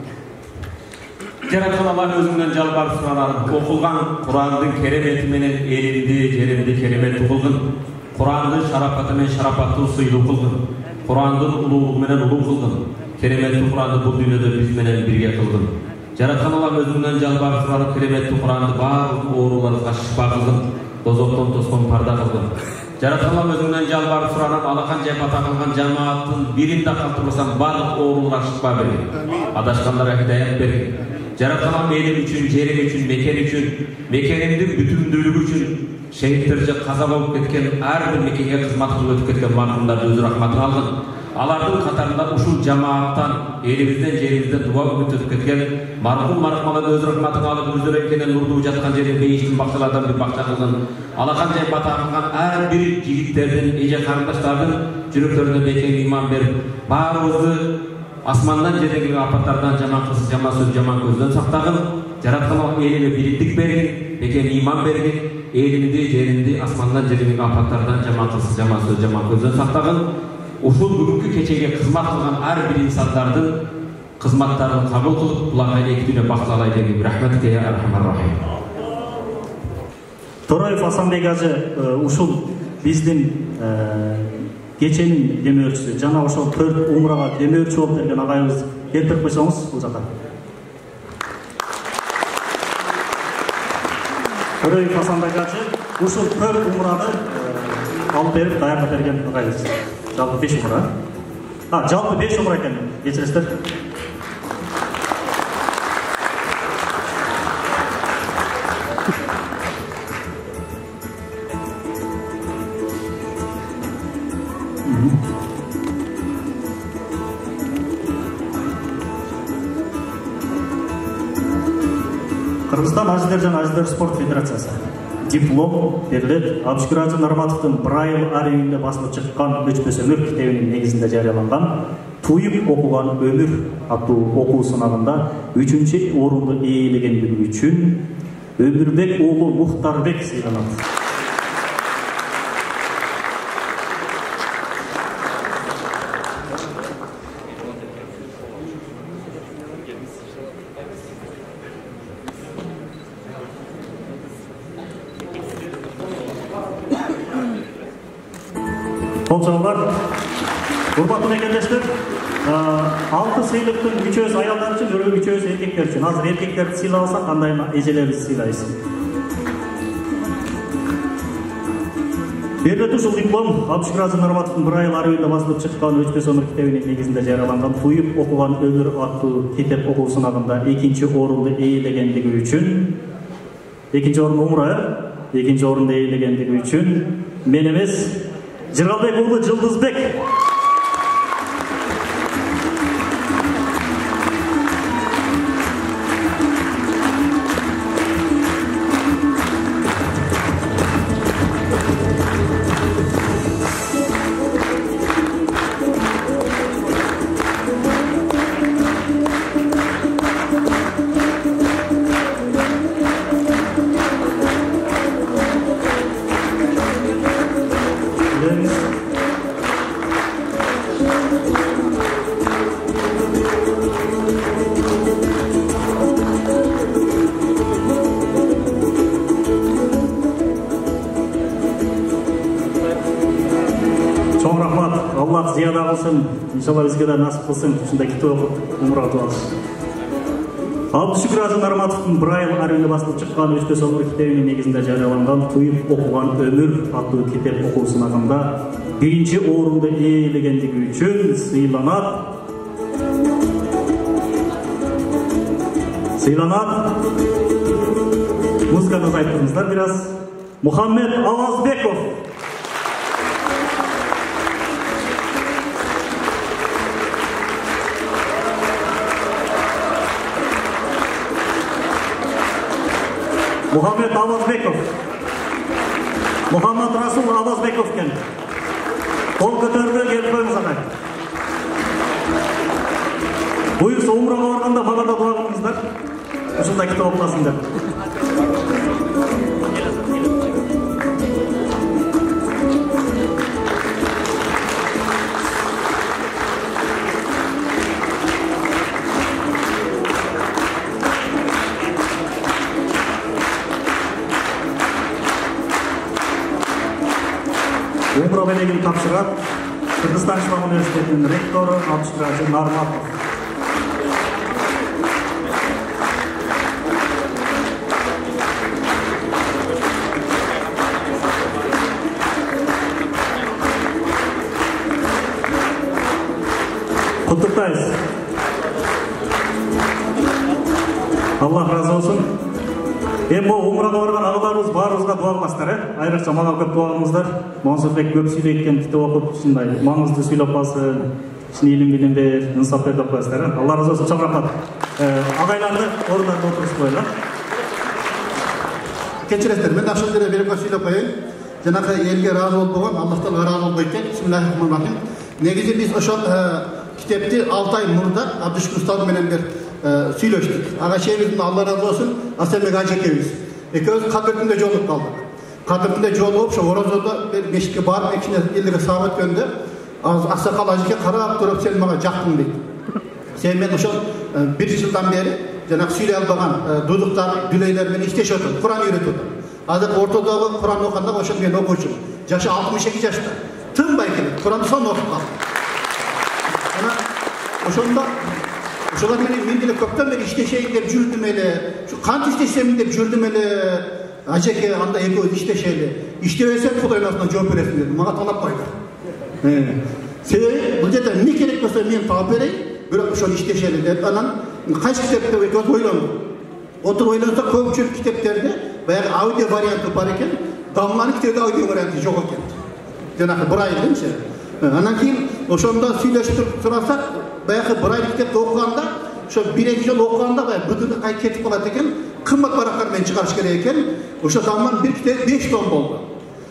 Жараткан Аллах өзүңдөн жалбарып суранам. Окулган Курандын керемети менен элинди, жеринди кереметтүү кылгын. Kur'an'ın şarapatı men şarapatı suylu kılgın. Kur'an'ın ululuğu menen ululuğu kılgın. Keremetli Kur'an'ı bu dünyada biz menen birge kılgın. Jaratkan Allah özünden jalbarıp suranıp keremetli Kur'an'ı bağırıp oğrularına şifa kılgın. Dozokton toskon parda kılgın. Жараткан өзүңдөн жалбарып суранып, алакан жеп атакылган жамааттын биринде калтырбасаң барлык оорулар шыкпа бергин. Адашкандарга хидаят бергин. Жараткан элим үчүн, жерим үчүн, мекени үчүн, мекенимдин бүтүндүүлүгү үчүн шehitlerce kaza болып кеткен, әрбір мекенге қызмат кылып өтүп кеткен мархумдарды өз рахматына алгын. Алардын катарында ушул жамааттан, элибизден, жерибизден дуа өтүп кеткен мархумаларды өз рахматына алып, өздөрү экенен нурдуу жаткан жерин бейиштин бакчалардан бир бакча кылгын. Алакан жай бата кылган ар бир жигиттердин, эже карындаштардын жүрөктөрүнө бекем иман берип, баарыбызды асмандан жерден келген апаттардан, жаман кыз, жаман сөз, жаман көздөн сактагын. Жараткан элине бириктик бергин, бекем иман бергин. Elinde, yerinde, asmandan жерден апаттардан, жаман кыз, жаман сөз, жаман көздөн сактагын. Ушул бүгүнкү кечеге кызмат кылган ар бир инсандардын кызматтарын кабыл кылып, буларга эки бакталай деген рахматке я архамар рахим. Тораев Асанбек ажы ушул биздин кеченин демөөрчүсү, жана ошол 4 умрага демөөрчү болуп берген агайыбыз келтирип койсоңуз бул жака. Тораев Асанбек ажы ушул 4 умраны алып берип даярдап берген агайыбыз. Жалпы 5 умра. Жалпы 5 умра экен, кечиресиздер. Кыргызстан Ажиздер жана Ажиздер спорт федерациясы диплом берилет. Абшүкүр Ажы Нарматовдун Брайль архивинде басылып чыккан Өчпөс өмүр китебинин негизинде жарыяланган Туюп окуган өмүр аттуу окуу сынагында 3-орунду ээлегендиги үчүн Өмүрбек уулу Мухтарбек сыйланат. Komşular, urmatlı mekendeshler, 6 sыйлыктын 3-өсү аялдар үчүн, 3-өсү эркектер үчүн. Азыр эркектерди сыйлап алсак, кандай эжелерибизди сыйлайбыз. Берилет ушул диплом Абшүкүр Ажы Нарматовдун Брайль архивинде басылып чыккан Өчпөс өмүр китебинин негизинде жарыяланган Туюп окуган өмүр аттуу китеп окуу сынагында 2-орунду ээлегендиги үчүн, 2-орун умра, 2-орунду ээлегендиги үчүн мен эмес, Жыргалбек уулу Жылдызбек зияда кылсын, иншалла бизге да насип кылсын, ушундай китеп окуп умра кылып алыш. Абшүкүр Ажы Нарматовдун Брайль архивинде басылып чыккан Өчпөс өмүр китебинин негизинде жарыяланган Туюп окуган өмүр аттуу китеп окуу сынагында 1-орунду ээлегендиги үчүн сыйланат. Музыканы айтыңыздар бир аз. Мухаммед Авазбеков. Muhammed Avazbekov. Muhammed Rasul Avazbekov ken. Kol көтөрүлгөн келип коюңуз ага. Буюрса умрага барганда мага да дуа кылыңыздар. Ушундай китеп окусун деп. Умра белегин тапшырат Кыргызстан Ислам университетинин ректору Абшүкүр Ажы Нарматов. Құттықтайбыз. Allah razı olsun. Endi bu umraga барган агаларыбыз баарыбызга дуа кыласыздар, айрыкча мага көп дуа кылыңыздар. Мансурбек көп сүйлөйт китеп окуп, ушундай маңызды сүйлөп калсын. Ишин илим билим бер, инсап бер деп коесуздар. Allah razı olsun. Чоң рахмат. Агайларды орундарына отургузуп коелу. Keçiresizler, ben akşam bir söylep koyayım. Cenab-ı elge razı olduğun, Allah'tan razı olduğu için Bismillahirrahmanirrahim. Negizi biz o kitapti 6 ay murda Abdüşkür Ustad menen bir söyleştik. Ağa şeyimizin Allah razı olsun, Asemek Acekemiz. Ekimiz Kadırtın'da jolup kaldık. Kadırtın'da jolup, şu Orozor'da bir meşike barıp, ekine ilgili sahabat göndü. Aksakal Aceke karab durup sen bana jaktın deydi. Sen ben o bir yıldan beri Cenab-ı Süyle albagan duduklar, düleylerмен işteş otur, Kur'an öğretiyordu. Azıcık ortadoğu Kur'an okanda o ben okuyacağım. Yaşı 62 yaşta. Tınbay kelip, Kur'an'ı son okup kaldı. O şundan beri mendili köpten beri işteşeyim deyip jürdüm ele, şu kant işteşeyim deyip jürdüm ele, Aceke anda ekoz işteşeyli. İştevesen Kudayın altına cevap veresin dedim, bana talap koydu. Sebebi, bu zaten ne gerek mesela men talap vereyim, böyle şu işteşeyli deyip, anan, kaç kitapta ekoz oylandı. Otur oylansa köpçülük kitaplarda, bayağı audio variantı var iken, damlanın kitabı audio variantı yok iken. Cenab-ı burayı değil mi sen? Anan keyin oşonda süйлөшүп турасак, баягы Брайль китепти окуганда, ошо 1-2 жыл окуганда баягы бытыны кайып кетип калат экен, кымбат барактар менен чыгарыш керек экен. Ошо заман бир китеп 5 том болду.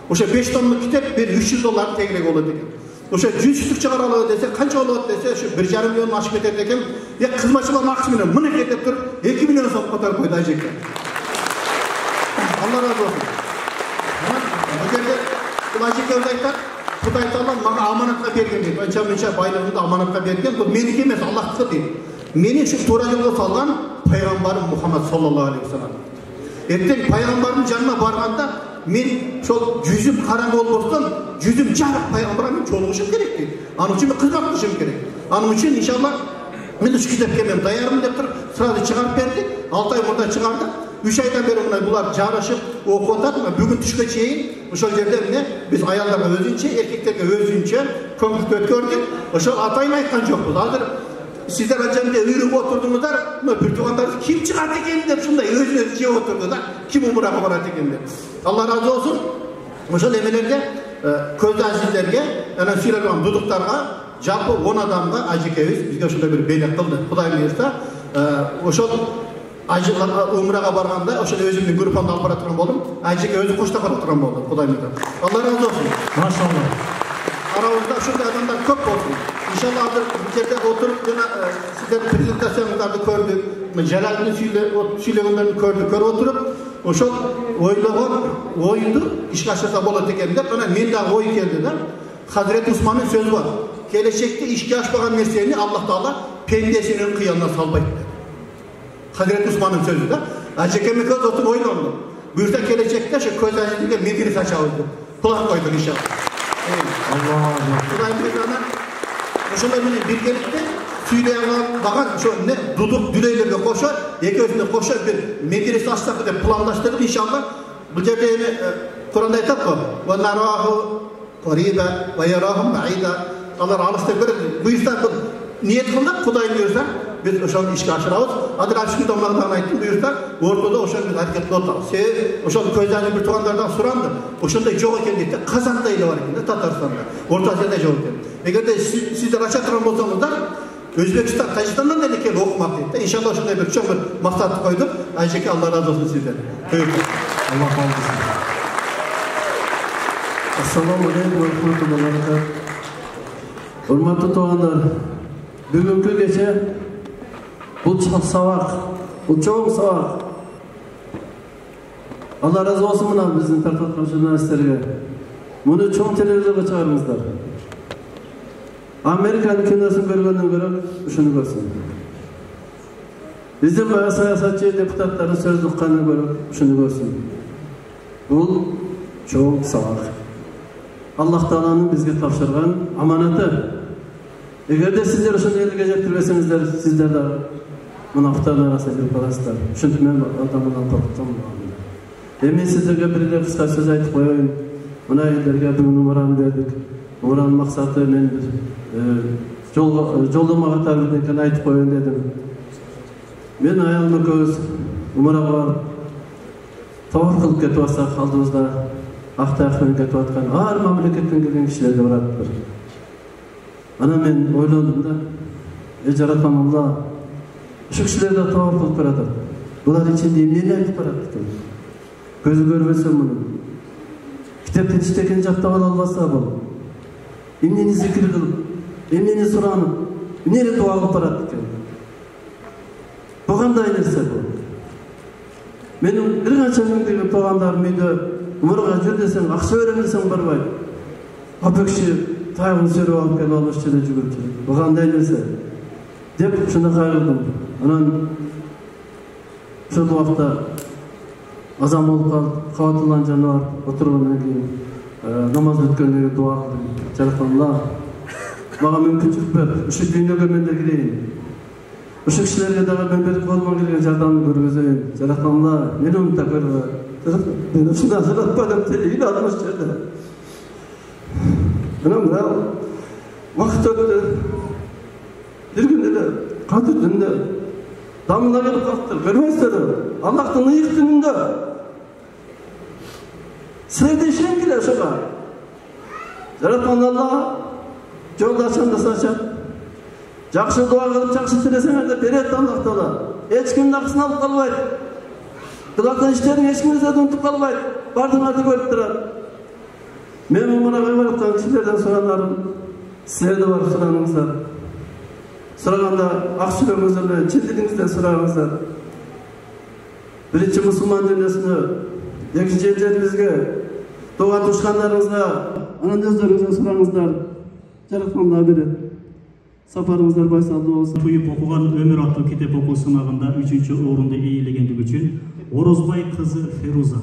Ошо 5 томдук китеп бир $300 тегерек болот экен. Ошо 100 штук чыгаралы десе, канча болот десе, ошо 1,5 миллион ашып кетет экен. Кызматчылардын акчасы менен мынакей деп туруп 2 миллион сом котуруп койду Ажеке. Allah razı olsun. Bu жерде бул Ажеке өз айтат, Құдай Таала мага аманатқа берген дейді. Анша-мынша байлығымды аманатқа берген, бұл менікі емес, Аллахтікі дейді. Мені şu тура жолға салған пайғамбарым Мұхаммад саллаллаху алейхи ва саллям. Ертең пайғамбардың жанына барғанда мен сол жүзім қараңғы болсам, жүзім жарық пайғамбармен жолығышым керек дейді. Аның үшін мен қызмат қылышым керек. Аның үшін иншалла мен 3 кітапқа мен даярмын деп тұрып, сразу шығарып бердік. 6 ай мұрда шығарды. 3 айдан бері мына бұлар жарышып оқып отады. Бүгін түске шейін ошол жерде міне біз аялдарға өзінше, еркектерге өзінше көңіл өткөрдік. Ошол атайын айтқан жоқпыз. Азыр сіздер анжамда үйреніп отырдыңыздар, бір туғандарыңыз ким шығады екен деп сондай өзін-өзі жеп отырды да, ким умраға барады екен деп. Allah razı olsun. Ошол эмелерге көзді азиздерге, ана сүйрелген дудуктарға, жалпы 10 адамға Ажекебиз бизге ушундай бир белек кылды. Кудай буйрса, ошол umraga barganda ошол өзүмдүн группамды алып бара турган болдум. Ажеке өзү коштап бара турган болду. Кудай мыйдан. Allah razı olsun. Maşallah. Арабызда ушундай адамдар көп болду. Иншалла азыр бул жерде отуруп жана сиздер презентацияларды көрдүк. Жалалдын сүйлөгөндөрүн көрүп отуруп, ошол ойлогон оюнду ишке ашырса болот экен деп, анан мен дагы ой келди да. Hazreti Osman'ın sözü var. Gelecekte işki açmayan mesleğini Allah Teala pendesinin kıyamına salbaydı. Hazreti Osman'ın sözü de. Acekemi köz otur oynandı. Buyursa gelecekte şu köz açıldığı medeni açıldı. Kulak koydun inşallah. Allah Allah. Kur'an Meydan'a şunlar bir birlikte Süleyman bakın şu ne duduk düleylerle koşar, eközünde koşar bir medrese açsak diye planlaştırdık inşallah. Bu yerde Kur'an'da ayet var. Ve narahu qariba ve yarahum ba'ida. Allah alışta göre buyursa niyet kıldık Kuday'ın buyursa biz oşan işe aşırağız. Adır açık damlardan ayettim buyursa ortada oşan bir hareketli otalım. Oşan köyden bir tuğanlardan sorandı. Oşan da yok eken deyip de Kazan'da ile var eken de Tatarstan'da. Orta Asya'da yok eken. Eğer de sizler açatıran olsanız da Özbekistan, Tacikistan'dan da nekeli okumak deyip de inşallah oşan bir çok bir maksatı koyduk. Ayşeke Allah razı olsun sizden. Allah razı olsun. Assalamu alaikum ve rahmetullahi ve berekatuhu. Hurmatlı tuğanlar, bugünkü gece bu çok savak, bu çok savak. Allah razı olsun buna bizim taraftan jurnalistlerge. Bunu çok televizyonda çağırmışlar. Amerika'nın kinosun görgenden göre şunu görsün. Bizim siyasatçı deputatların söz tutkанына göre şunu görsün. Bu çok savak. Allah Teala'nın bizge tavşırgan amanatı. Eğer de sizler şunu elge getirmeseniz sizler de münafıkların arasına girip kalasızlar. Çünkü ben adamından korktum. Demin sizlerge bir kısa söz aytıp koyayım. Buna ellerge bir numaranı verdik. Numaranın maksatı mendir. жолдома катары бирдекен айтып коеюн дедим. Мен аялым экөөбүз умарага барып товар кылып кетип атсак, алдыбызда ак таяк менен кетип аткан ар мамлекеттен келген кишилер де бараттыр. Анан мен ойлондум да, жараткан Алла ушул кишилер да товар кылып баратат. Булар ичинде эмнени айтып барат экен? Көзү көрбөсө муну. Китептин иштекени жаттап ала албаса бул. Эмнени зикир кылып, эмнени суранып, эмнени дуа кылып барат экен? Бу кандай нерсе бул? Менин бир канча миңдеген туугандарым үйдө умарга жүр десең, акча берем десең барбайт. Апа киши тайгын сөрөп алып келип алышчу эле жүгүрүп жүрөт. Бу кандай нерсе? Деп шуну кайгырдым. Анан ошол убакта азан болуп калып, кабатылан жаныбар отургандан кийин намаз бүткөндөн кийин дуа кылдым. Жараткан Алла, мага мүмкүнчүлүк бер, ушул дүйнөгө мен да кирейин. Ушул кишилерге дагы мен берип колуман келген жардамды көргөзөйүн. Жараткан Алла, мени унутпа көргө. Мен ушундай жаратпадым дейин алыш жерде. Анан вакыт өттү. Бир күн эле катыр түндө дамына келип калыптыр. Көрбөйсүздөр. Аллахтын ыйык түнүндө. Силерде ишенгиле ошого. Жараткан Алла жолду ачандаса ачат. Жакшы дуа кылып, жакшы тилесеңер берет Аллах Таала. Эч кимдин акысын алып калбайт. Кылган иштериң эч кимди унутуп калбайт. Бардыңарды көрүп турат. Мен умарага бараткан кишилерден суранарым, силер да барып сураныңыздар. Сураганда ак сүрөңүздөр менен чын дилиңизден сураңыздар. Биринчи мусулман дүйнөсүнө, экинчи элдерибизге, тууган тушкандарыңызга, анан өздөрүңүздөн сураңыздар. Жараткан Алла берет. Сапарыңыздар байсалдуу болсун. Туюп окуган өмүр аттуу китеп окуу сынагында 3-чү орунду ээлегендиги үчүн Орозбай кызы Феруза.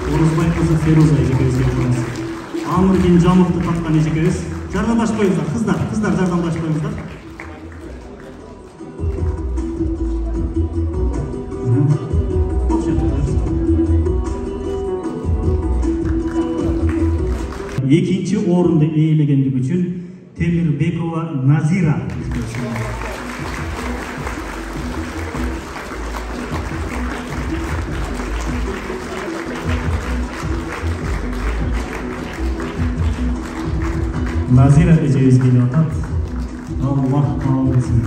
Орозбай кызы Феруза эжекебизге коебуз. Амырдин Жамовду тапкан эжекебиз. Жардамдашып коюңуздар, кыздар жардамдашып коюңуздар. Экинчи орунду ээлегендиги үчүн Темирбекова Назира. Назира эжебиз келип атат. Аллах кааласын.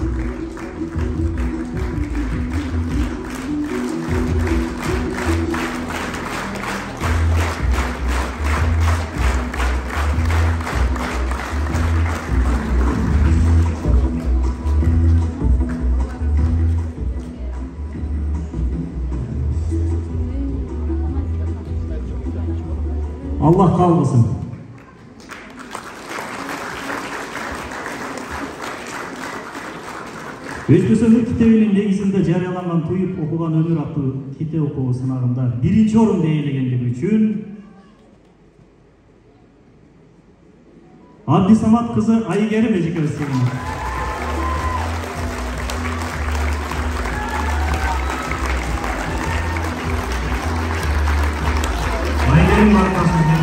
Allah kalmasın. Özbekistan kitebinin negizinde jarıyalangan Tuyup okugan ömür аттуу kitep okuu sınavında birinci orundu ээлегендиги үчүн Abdisamat kızı Aygerim эжекебиз. Aygerim markasını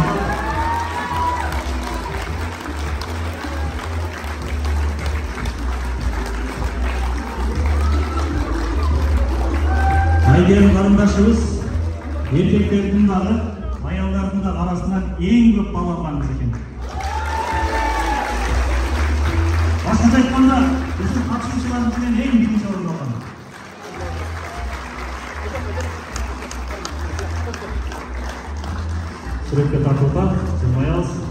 Aygerim karındaşımız erkeklerдің дағы, аялдардың да арасынан ең көп бала алған қыз екен. Басқаша айтқанда, біздің қатысушыларымызбен ең бірінші орын алған. Суретке тартылып, жырмай алсын.